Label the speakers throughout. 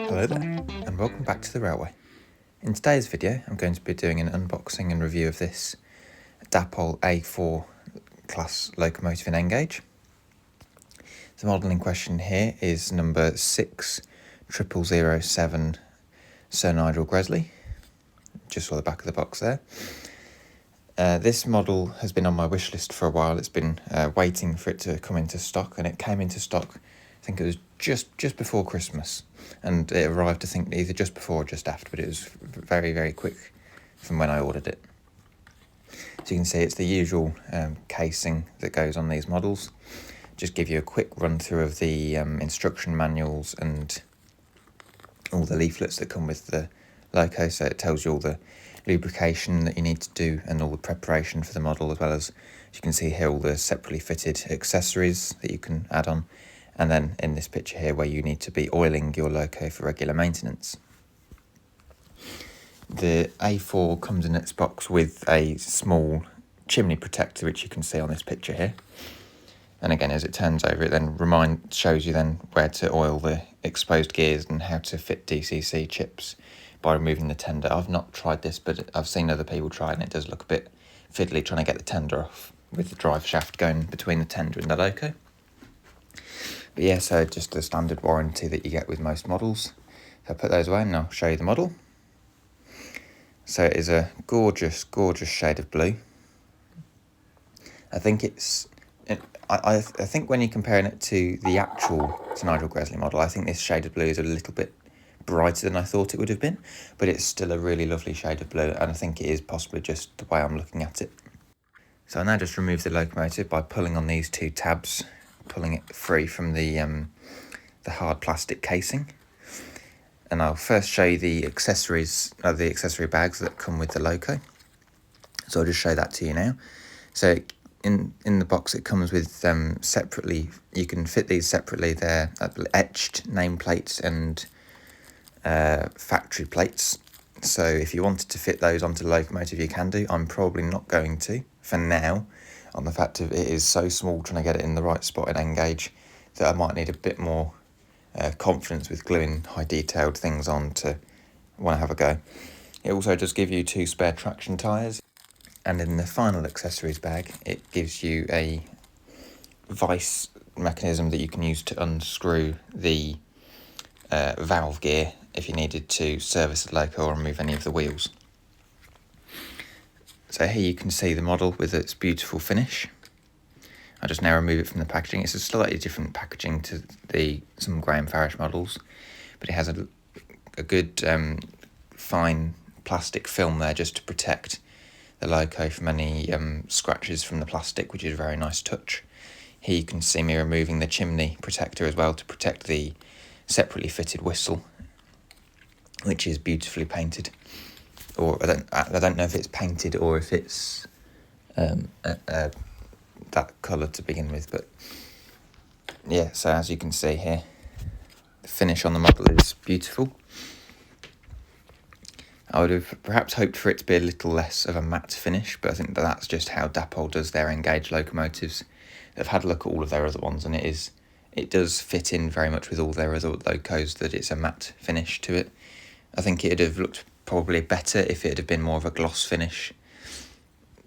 Speaker 1: Hello there, and welcome back to the railway. In today's video, I'm going to be doing an unboxing and review of this Dapol A4 class locomotive in N-gauge. The model in question here is number 60007 Sir Nigel Gresley. Just saw the back of the box there. This model has been on my wish list for a while. It's been waiting for it to come into stock, and it came into stock, I think it was just before Christmas, and it arrived, I think, either just before or just after, but it was very, very quick from when I ordered it. So you can see it's the usual casing that goes on these models. Just give you a quick run through of the instruction manuals and all the leaflets that come with the loco, so it tells you all the lubrication that you need to do and all the preparation for the model, as well as you can see here all the separately fitted accessories that you can add on, and then in this picture here where you need to be oiling your loco for regular maintenance. The A4 comes in its box with a small chimney protector, which you can see on this picture here. And again, as it turns over, it then shows you then where to oil the exposed gears and how to fit DCC chips by removing the tender. I've not tried this, but I've seen other people try it, and it does look a bit fiddly trying to get the tender off with the drive shaft going between the tender and the loco. But yeah, so just the standard warranty that you get with most models. So I'll put those away and I'll show you the model. So it is a gorgeous, gorgeous shade of blue. I think I think when you're comparing it to the actual Sir Nigel Gresley model, I think this shade of blue is a little bit brighter than I thought it would have been, but it's still a really lovely shade of blue, and I think it is possibly just the way I'm looking at it. So I now just remove the locomotive by pulling on these two tabs, pulling it free from the hard plastic casing. And I'll first show you the accessories, the accessory bags that come with the loco. So I'll just show that to you now. So in the box it comes with separately, you can fit these separately. They're etched nameplates and factory plates. So if you wanted to fit those onto the locomotive, you can do. I'm probably not going to for now, on the fact of it is so small trying to get it in the right spot in N-gauge that I might need a bit more confidence with gluing high detailed things on to want to have a go. It also does give you 2 spare traction tyres, and in the final accessories bag it gives you a vice mechanism that you can use to unscrew the valve gear if you needed to service the loco or remove any of the wheels. So here you can see the model with its beautiful finish. I just now remove it from the packaging. It's a slightly different packaging to some Graham Farish models, but it has a good fine plastic film there just to protect the loco from any scratches from the plastic, which is a very nice touch. Here you can see me removing the chimney protector as well to protect the separately fitted whistle, which is beautifully painted. Or I don't know if it's painted or if it's that colour to begin with, but yeah, so as you can see here, the finish on the model is beautiful. I would have perhaps hoped for it to be a little less of a matte finish, but I think that's just how Dapol does their N-gauge locomotives. They've had a look at all of their other ones, and it does fit in very much with all their other locos that it's a matte finish to it. I think it'd have looked probably better if it had been more of a gloss finish,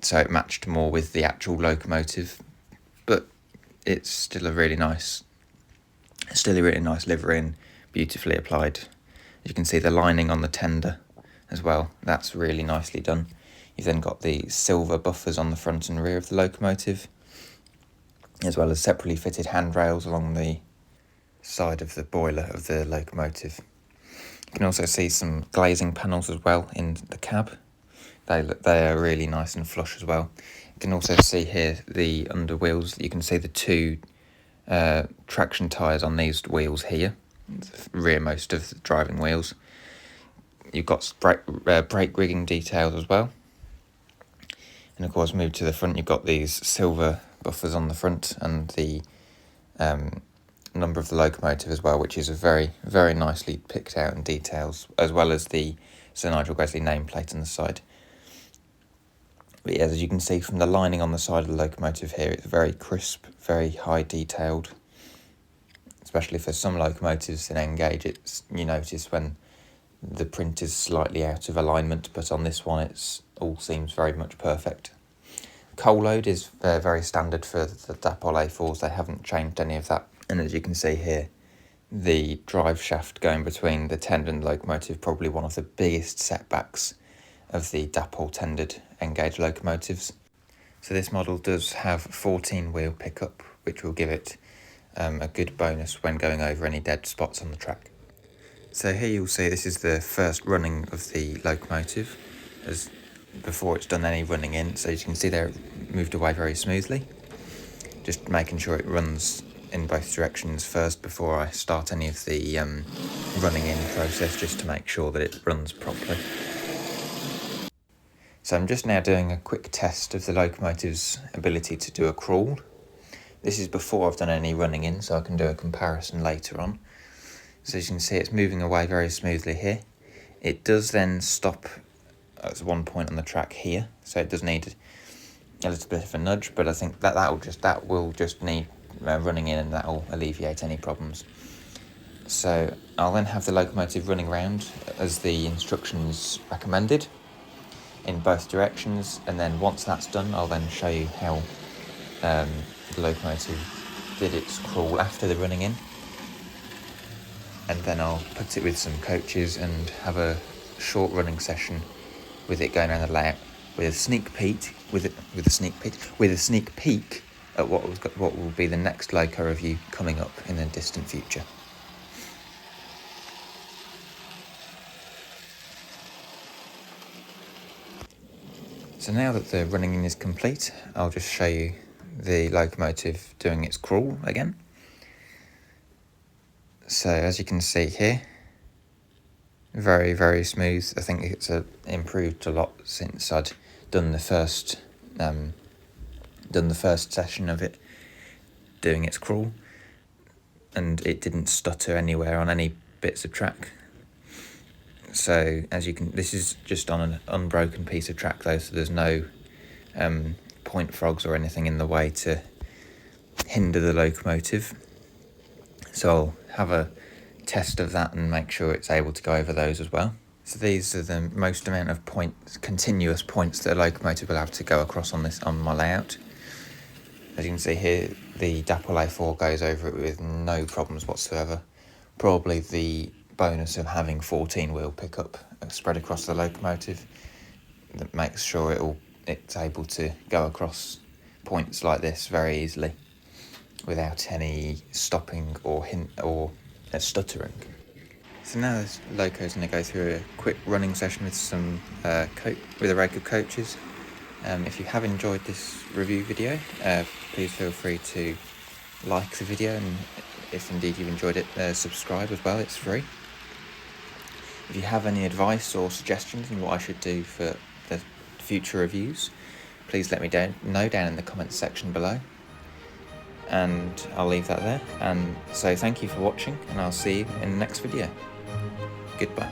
Speaker 1: so it matched more with the actual locomotive, but it's still a really nice livery and beautifully applied. You can see the lining on the tender as well, that's really nicely done. You've then got the silver buffers on the front and rear of the locomotive, as well as separately fitted handrails along the side of the boiler of the locomotive. You can also see some glazing panels as well in the cab. They are really nice and flush as well. You can also see here the under wheels. You can see the 2 traction tyres on these wheels here, the rearmost of the driving wheels. You've got brake rigging details as well. And of course, move to the front, you've got these silver buffers on the front and the number of the locomotive as well, which is a very, very nicely picked out in details, as well as the Sir Nigel Gresley nameplate on the side. But yeah, as you can see from the lining on the side of the locomotive here, it's very crisp, very high detailed. especially for some locomotives in N-gauge, you notice when the print is slightly out of alignment, but on this one it's all seems very much perfect. Coal load is very standard for the Dapol A4s, they haven't changed any of that. And as you can see here, the drive shaft going between the tender and the locomotive, probably one of the biggest setbacks of the Dapol tendered N-gauge locomotives. So this model does have 14 wheel pickup, which will give it a good bonus when going over any dead spots on the track. So here you'll see this is the first running of the locomotive, as before it's done any running in. So as you can see there, it moved away very smoothly. Just making sure it runs in both directions first before I start any of the running in process, just to make sure that it runs properly. So I'm just now doing a quick test of the locomotive's ability to do a crawl. This is before I've done any running in, so I can do a comparison later on. So as you can see, it's moving away very smoothly here. It does then stop at one point on the track here, so it does need a little bit of a nudge, but I think that will just need running in, and that will alleviate any problems. So I'll then have the locomotive running around as the instructions recommended in both directions, and then once that's done, I'll then show you how the locomotive did its crawl after the running in, and then I'll put it with some coaches and have a short running session with it going around the layout with a sneak peek at what will be the next loco review coming up in the distant future. So now that the running in is complete, I'll just show you the locomotive doing its crawl again. So as you can see here, very, very smooth. I think it's improved a lot since I'd done the first session of it doing its crawl, and it didn't stutter anywhere on any bits of track. So as you can, this is just on an unbroken piece of track though, so there's no point frogs or anything in the way to hinder the locomotive. So I'll have a test of that and make sure it's able to go over those as well. So these are the most amount of continuous points that a locomotive will have to go across on my layout. As you can see here, the Dapol A4 goes over it with no problems whatsoever. Probably the bonus of having 14 wheel pickup spread across the locomotive that makes sure it's able to go across points like this very easily without any stopping or stuttering. So now this loco is going to go through a quick running session with some with a rake of coaches. If you have enjoyed this review video, please feel free to like the video, and if indeed you've enjoyed it, subscribe as well, it's free. If you have any advice or suggestions on what I should do for the future reviews, please let me know down in the comments section below, and I'll leave that there. And so thank you for watching, and I'll see you in the next video. Goodbye.